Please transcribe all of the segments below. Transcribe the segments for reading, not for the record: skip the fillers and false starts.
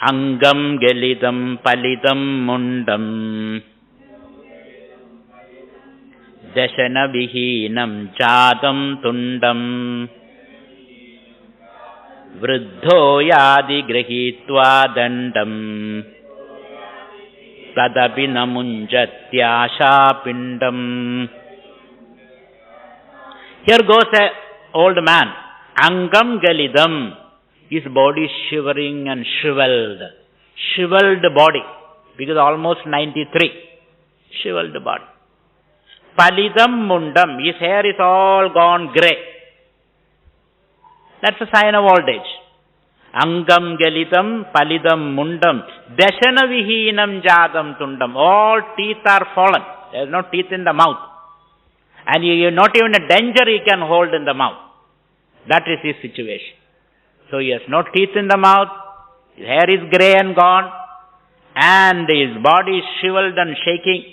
Angam gelidam palidam mundam Dashana vihinam jadam tundam Vruddho yadi grahitva dandam Tadapi namunjatyasha pindam. Here goes a old man. Angam galidam. His body shivering and shriveled. Shriveled body. Because almost 93. Shriveled body. Palidam mundam. His hair is all gone grey. That's a sign of old age. Angam galidam palidam mundam. Dashana vihinam jadam tundam. All teeth are fallen. There is no teeth in the mouth. And not even a danger he can hold in the mouth. That is his situation. So he has no teeth in the mouth, his hair is grey and gone, and his body is shriveled and shaking.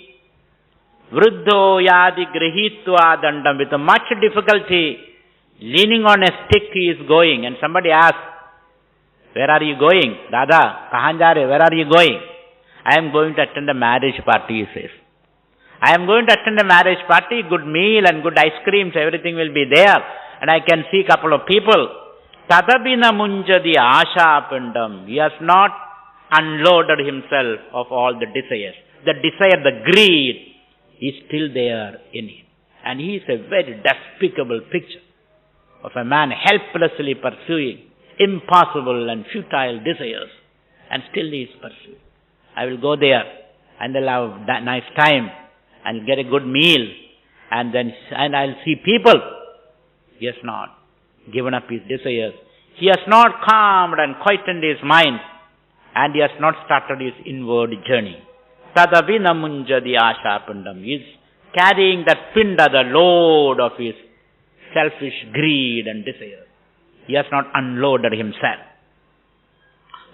Vruddho yadi grihitva dandam. With much difficulty, leaning on a stick he is going. And somebody asks, where are you going? Dada, kahan ja rahe? Where are you going? I am going to attend a marriage party, he says. I am going to attend a marriage party, good meal and good ice creams, everything will be there. And I can see a couple of people. Tadabina munjadi asha pindam. He has not unloaded himself of all the desires. The desire, the greed is still there in him. And he is a very despicable picture of a man helplessly pursuing impossible and futile desires. And still he is pursuing. I will go there and I'll have a nice time and get a good meal. And I'll see people. He has not given up his desires. He has not calmed and quietened his mind, and he has not started his inward journey. Tadavina munjadi asha pindam. He is carrying that pinda, the load of his selfish greed and desire. He has not unloaded himself.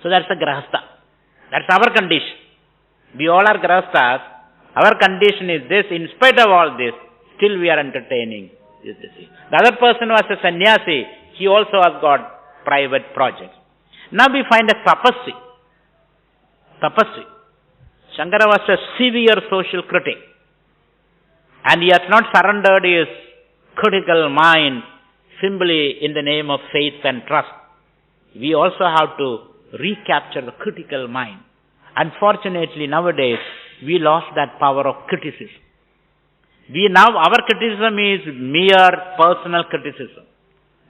So that's the grahastha. That's our condition. We all are grahasthas. Our condition is this. In spite of all this, still we are entertaining. The other person was a sannyasi, he also has got private projects. Now we find a tapasvi. Shankara was a severe social critic. And he has not surrendered his critical mind simply in the name of faith and trust. We also have to recapture the critical mind. Unfortunately, nowadays, we lost that power of criticism. Our criticism is mere personal criticism.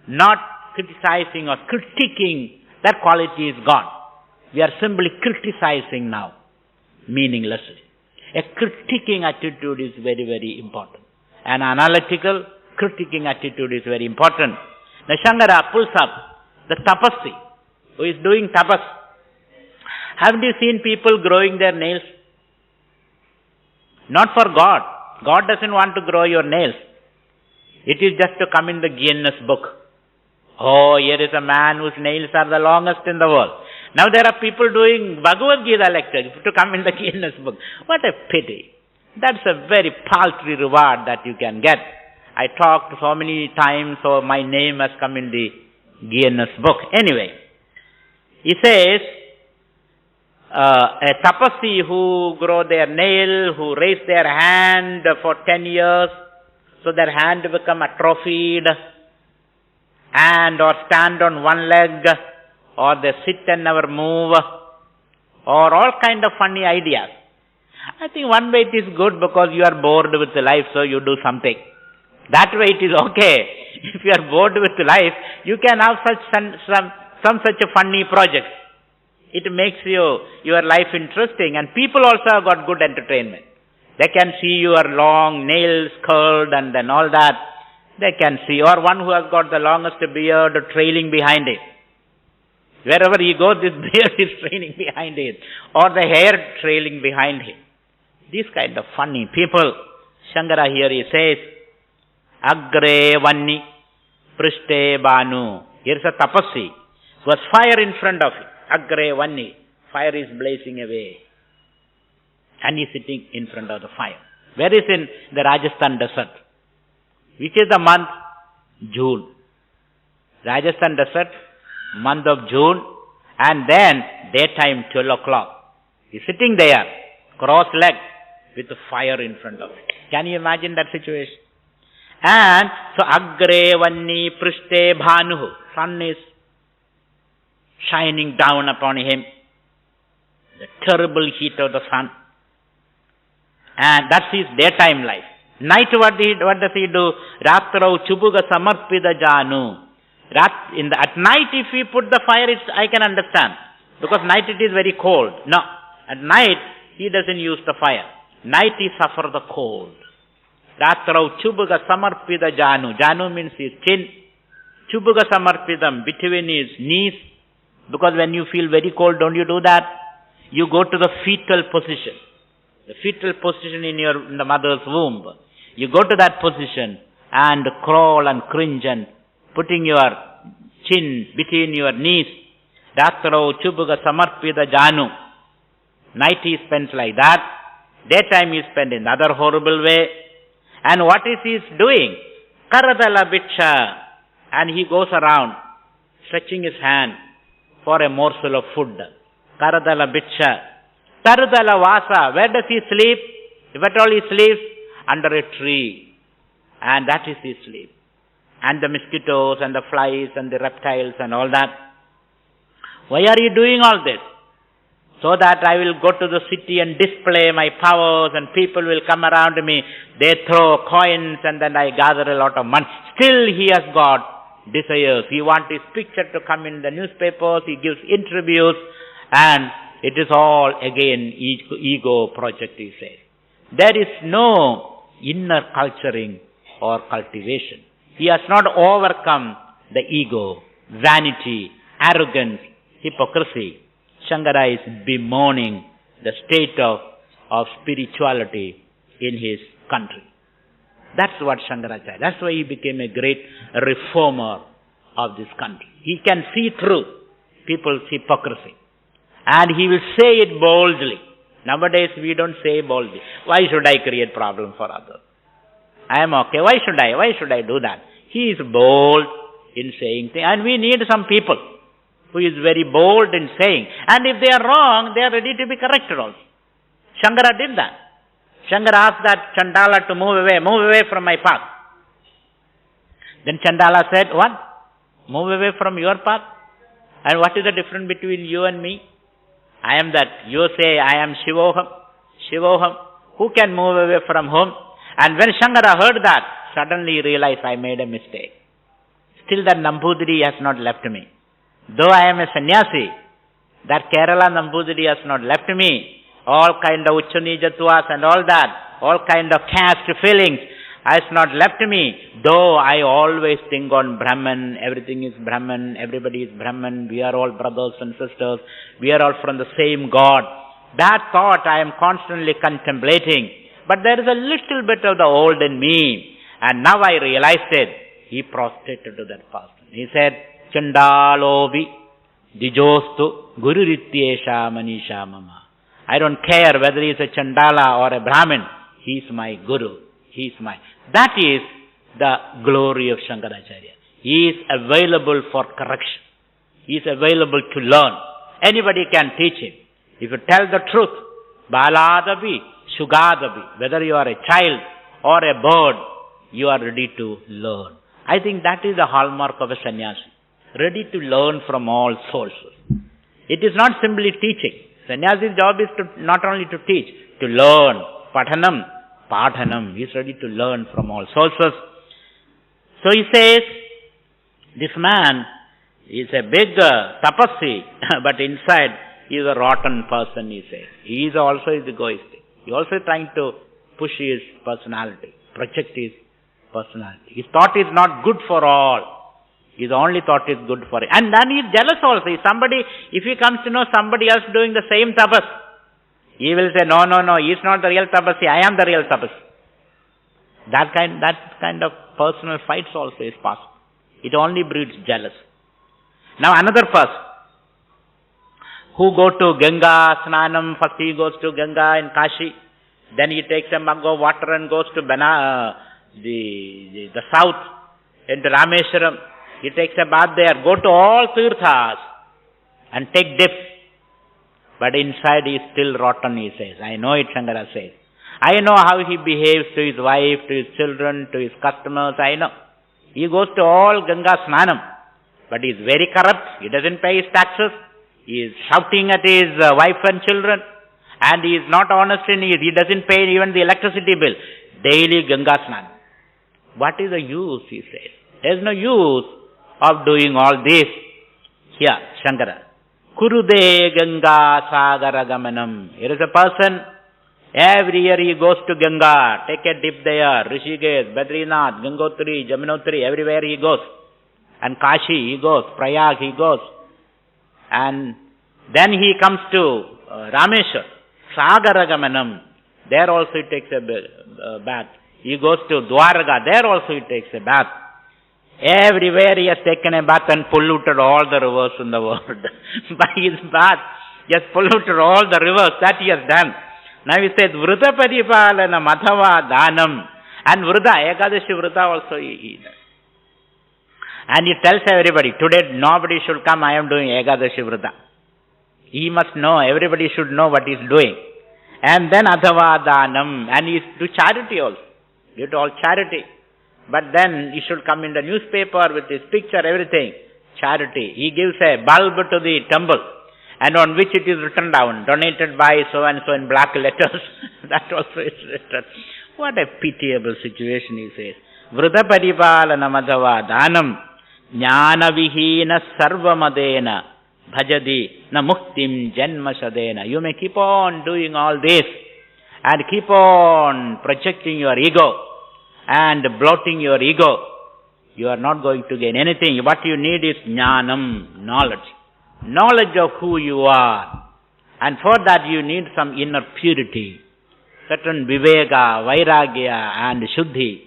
Not criticizing or critiquing, that quality is gone. We are simply criticizing now, meaninglessly. A critiquing attitude is very, very important. An analytical, critiquing attitude is very important. Now Shankara pulls up the tapasvi, who is doing tapas. Haven't you seen people growing their nails? Not for God. God doesn't want to grow your nails. It is just to come in the Guinness book. Oh, here is a man whose nails are the longest in the world. Now there are people doing Bhagavad Gita lectures to come in the Guinness book. What a pity. That's a very paltry reward that you can get. I talked so many times, so my name has come in the Guinness book. Anyway, he says, a tapasvi who grow their nail, who raise their hand for 10 years, so their hand become atrophied, and or stand on one leg, or they sit and never move, or all kind of funny ideas. I think one way it is good because you are bored with life, so you do something. That way it is okay. If you are bored with life, you can have some such a funny project. It makes your life interesting, and people also have got good entertainment. They can see your long nails curled and then all that. They can see, or one who has got the longest beard trailing behind it. Wherever he goes, this beard is trailing behind it, or the hair trailing behind him. These kind of funny people. Shankara here he says, Agre Vanni Prishte Banu. Here's a tapasvi. Was fire in front of him. Agre Vanni. Fire is blazing away. And he's sitting in front of the fire. Where is in the Rajasthan desert? Which is the month? June. Rajasthan desert, month of June. And then, daytime 12 o'clock. He's sitting there, cross-legged, with the fire in front of him. Can you imagine that situation? And so, Agre Vanni Prishte Bhanuhu. Sun is shining down upon him. The terrible heat of the sun. And that's his daytime life. Night, what does he do? Ratrau Chubuga Samarpida Janu. At night, if we put the fire, I can understand. Because night it is very cold. No. At night, he doesn't use the fire. Night he suffers the cold. Ratrau Chubuga Samarpida Janu. Janu means his chin. Chubuga Samarpidam, between his knees. Because when you feel very cold, don't you do that? You go to the fetal position. The fetal position in the mother's womb. You go to that position and crawl and cringe and putting your chin between your knees. Ratrau Chubuga Samarpida Janu. Night he spends like that. Daytime he spends in another horrible way. And what is he doing? Karadala Biksha. And he goes around stretching his hand for a morsel of food. Karadala Biksha. Tarudala Vasa. Where does he sleep? If at all he sleeps, under a tree. And that is his sleep. And the mosquitoes and the flies and the reptiles and all that. Why are you doing all this? So that I will go to the city and display my powers and people will come around me. They throw coins and then I gather a lot of money. Still he has got desires. He wants his picture to come in the newspapers. He gives interviews and it is all again ego project, he says. There is no inner culturing or cultivation. He has not overcome the ego, vanity, arrogance, hypocrisy. Shankara is bemoaning the state of spirituality in his country. That's what Shankaracharya, that's why he became a great reformer of this country. He can see through people's hypocrisy. And he will say it boldly. Nowadays we don't say boldly. Why should I create problem for others? I am okay. Why should I do that? He is bold in saying things. And we need some people who is very bold in saying. And if they are wrong, they are ready to be corrected also. Shankara did that. Shankara asked that Chandala to move away from my path. Then Chandala said, what? Move away from your path? And what is the difference between you and me? I am that. You say I am Shivoham. Shivoham. Who can move away from whom? And when Shankara heard that, suddenly he realized I made a mistake. Still that Nambudiri has not left me. Though I am a sannyasi, that Kerala Nambudiri has not left me. All kind of Uchanijatwas and all that, all kind of caste feelings has not left me. Though I always think on Brahman, everything is Brahman, everybody is Brahman, we are all brothers and sisters, we are all from the same God. That thought I am constantly contemplating. But there is a little bit of the old in me. And now I realized it. He prostrated to that person. He said, Chandalovi Dijostu Guru Rityesha Manisha Mama. I don't care whether he is a Chandala or a Brahmin. He is my Guru. He is my... That is the glory of Shankaracharya. He is available for correction. He is available to learn. Anybody can teach him. If you tell the truth, Baladabi, Shugadabi, whether you are a child or a bird, you are ready to learn. I think that is the hallmark of a sannyasi. Ready to learn from all sources. It is not simply teaching. Sannyasi's job is to not only to teach, to learn. Padhanam. He is ready to learn from all sources. So he says, this man is a big tapasvi, but inside he is a rotten person, he says. He is also egoistic. He also trying to push his personality, project his personality. His thought is not good for all. His only thought is good for it. And then he is jealous also. If he comes to know somebody else doing the same tapas, he will say, no, he is not the real tapasi, I am the real tapasi. That kind of personal fights also is possible. It only breeds jealousy. Now another person who go to Ganga Snanam, first he goes to Ganga in Kashi, then he takes a mug of water and goes to the south, into Rameshwaram. He takes a bath there, go to all tirthas. and take dips. But inside he is still rotten, he says. I know it, Shankara says. I know how he behaves to his wife, to his children, to his customers, I know. He goes to all Ganga Snanam, but he is very corrupt. He doesn't pay his taxes. He is shouting at his wife and children, and he is not honest in his, he doesn't pay even the electricity bill. Daily Ganga Snanam. What is the use, he says. There is no use of doing all this. Here, Shankara. Kurude Ganga Sagara Gamanam. Here is a person, every year he goes to Ganga, take a dip there, Rishikesh, Badrinath, Gangotri, Jamunotri, everywhere he goes. And Kashi he goes, Prayag he goes. And then he comes to Rameshwar, Sagara Gamanam. There also he takes a bath. He goes to Dwarka, there also he takes a bath. Everywhere he has taken a bath and polluted all the rivers in the world. By his bath, he has polluted all the rivers, that he has done. Now he says, Vrita Paripalana Madhava Dhanam. And Vrita, Ekadashi Vrita also he does. And he tells everybody, today nobody should come, I am doing Ekadashi Vrita. He must know, everybody should know what he is doing. And then Adhava Dhanam. And he do charity also. He do all charity. But then he should come in the newspaper with his picture, everything. Charity. He gives a bulb to the temple, and on which it is written down, donated by so and so in black letters. That also is written. What a pitiable situation, he says. Vrita Paripalana Madhava Dhanam Jnana Vihina Sarvamadena Bhajadi Na Muktim Janmasadena. You may keep on doing all this and keep on projecting your ego and bloating your ego. You are not going to gain anything. What you need is jnanam, knowledge. Knowledge of who you are. And for that you need some inner purity. Certain viveka, vairagya and shuddhi.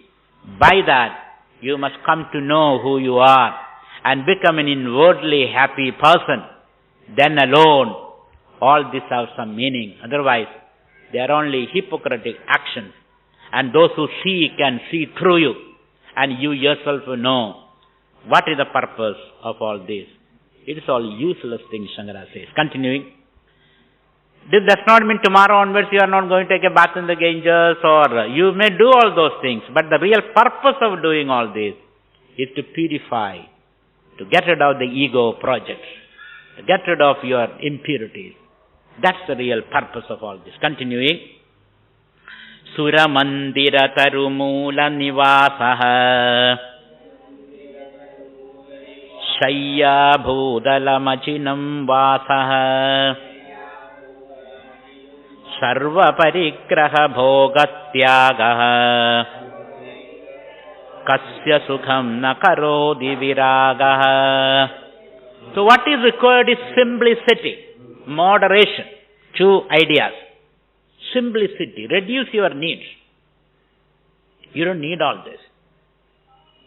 By that you must come to know who you are and become an inwardly happy person. Then alone all this have some meaning. Otherwise they are only hypocritic actions. And those who see can see through you. And you yourself know what is the purpose of all this. It is all useless things, Shankara says. Continuing. This does not mean tomorrow onwards you are not going to take a bath in the Ganges, or you may do all those things. But the real purpose of doing all this is to purify, to get rid of the ego projects, to get rid of your impurities. That's the real purpose of all this. Continuing. Sura Mandira Tarumula Nivasaha Shayya Bhudala Machinam Vasaha Sarva Parigraha Bhogatyagaha Kasya Sukham Nakarodi Viragaha. So what is required is simplicity, moderation, 2 ideas. Simplicity. Reduce your needs. You don't need all this.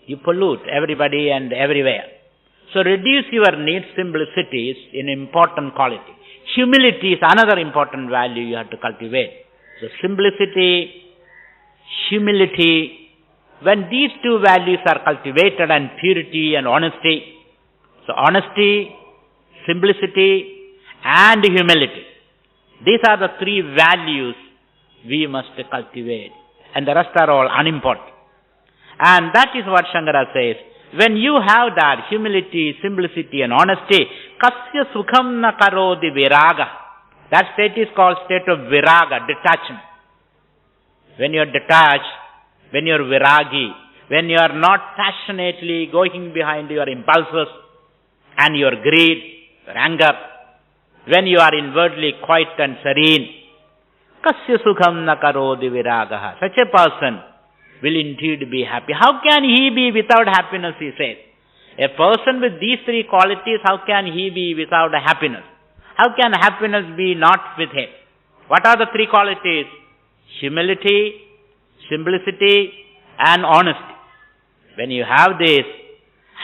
You pollute everybody and everywhere. So reduce your needs. Simplicity is an important quality. Humility is another important value you have to cultivate. So simplicity, humility, when these 2 values are cultivated, and purity and honesty. So honesty, simplicity and humility. These are the 3 values we must cultivate. And the rest are all unimportant. And that is what Shankara says. When you have that humility, simplicity and honesty, kasya sukham na karodi viraga. That state is called state of viraga, detachment. When you are detached, when you are viragi, when you are not passionately going behind your impulses and your greed, your anger, when you are inwardly quiet and serene, kasya sukham na karodi viragaha. Such a person will indeed be happy. How can he be without happiness, he says. A person with these 3 qualities, how can he be without happiness? How can happiness be not with him? What are the 3 qualities? Humility, simplicity and honesty. When you have this,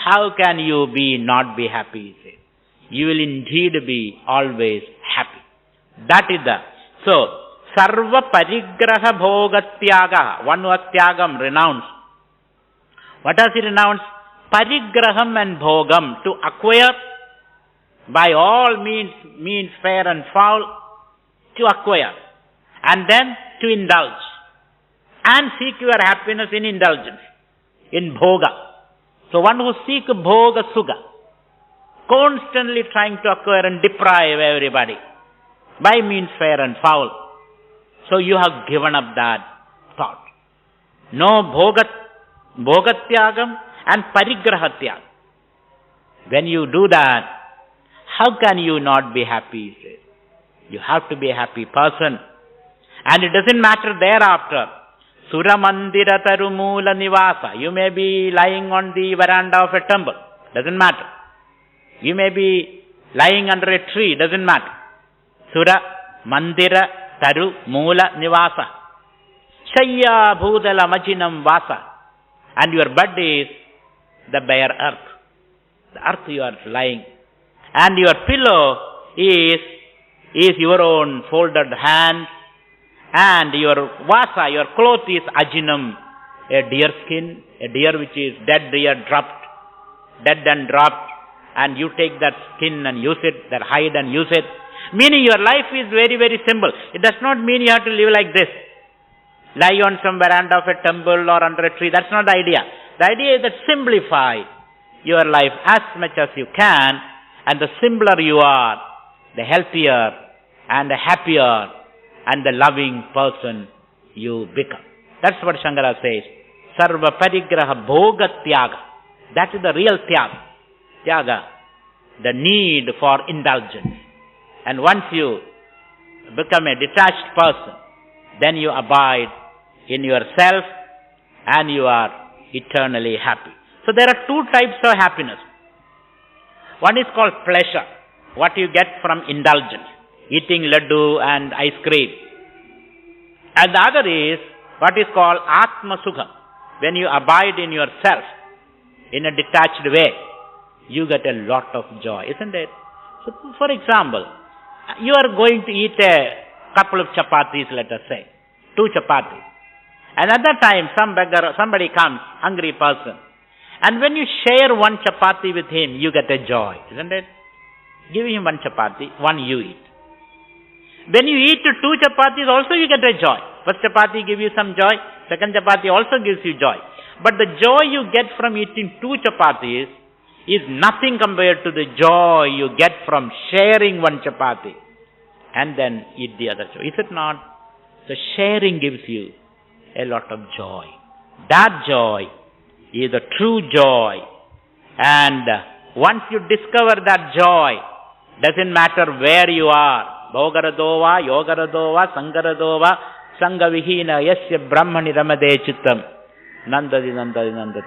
how can you not be happy, he says. You will indeed be always happy. That is the, so, Sarva Parigraha Bhogatyaga. One was Tyagam, renounce. What does he renounce? Parigraham and Bhogam, to acquire by all means fair and foul, to acquire, and then to indulge, and seek your happiness in indulgence, in bhoga. So one who seeks bhoga sukha, constantly trying to acquire and deprive everybody, by means fair and foul. So you have given up that thought. No bhogatyagam and parigrahatyagam. When you do that, how can you not be happy? He says. You have to be a happy person. And it doesn't matter thereafter. Sura mandira tarumula nivasa. You may be lying on the veranda of a temple. Doesn't matter. You may be lying under a tree. Doesn't matter. Sura mandira taru mula nivasa. Shayya bhudala majinam vasa. And your bed is the bare earth. The earth you are lying. And your pillow is your own folded hand. And your vasa, your cloth is ajinam, a deer skin, a deer which is dead and dropped. And you take that skin and use it, that hide and use it. Meaning your life is very, very simple. It does not mean you have to live like this. Lie on some veranda of a temple or under a tree. That's not the idea. The idea is that simplify your life as much as you can. And the simpler you are, the healthier and the happier and the loving person you become. That's what Shankara says. Sarva parigraha bhoga tyaga. That is the real tyaga. Tyaga, the need for indulgence. And once you become a detached person, then you abide in yourself and you are eternally happy. So there are two types of happiness. One is called pleasure, what you get from indulgence, eating laddu and ice cream. And the other is what is called Atma Sukha. When you abide in yourself in a detached way, you get a lot of joy, isn't it? So, for example, you are going to eat a couple of chapatis, let us say, 2 chapatis. And at that time, somebody comes, hungry person. And when you share 1 chapati with him, you get a joy, isn't it? Give him 1 chapati, 1 you eat. When you eat 2 chapatis, also you get a joy. First chapati gives you some joy, second chapati also gives you joy. But the joy you get from eating 2 chapatis is nothing compared to the joy you get from sharing 1 chapati and then eat the other joy. Is it not? So sharing gives you a lot of joy. That joy is a true joy. And once you discover that joy, doesn't matter where you are, Bhogaradova, Yogaradova, Sangaradova, Sangavihina, Yasya Brahmani Ramade Chittam, Nandadi Nandati Nandati.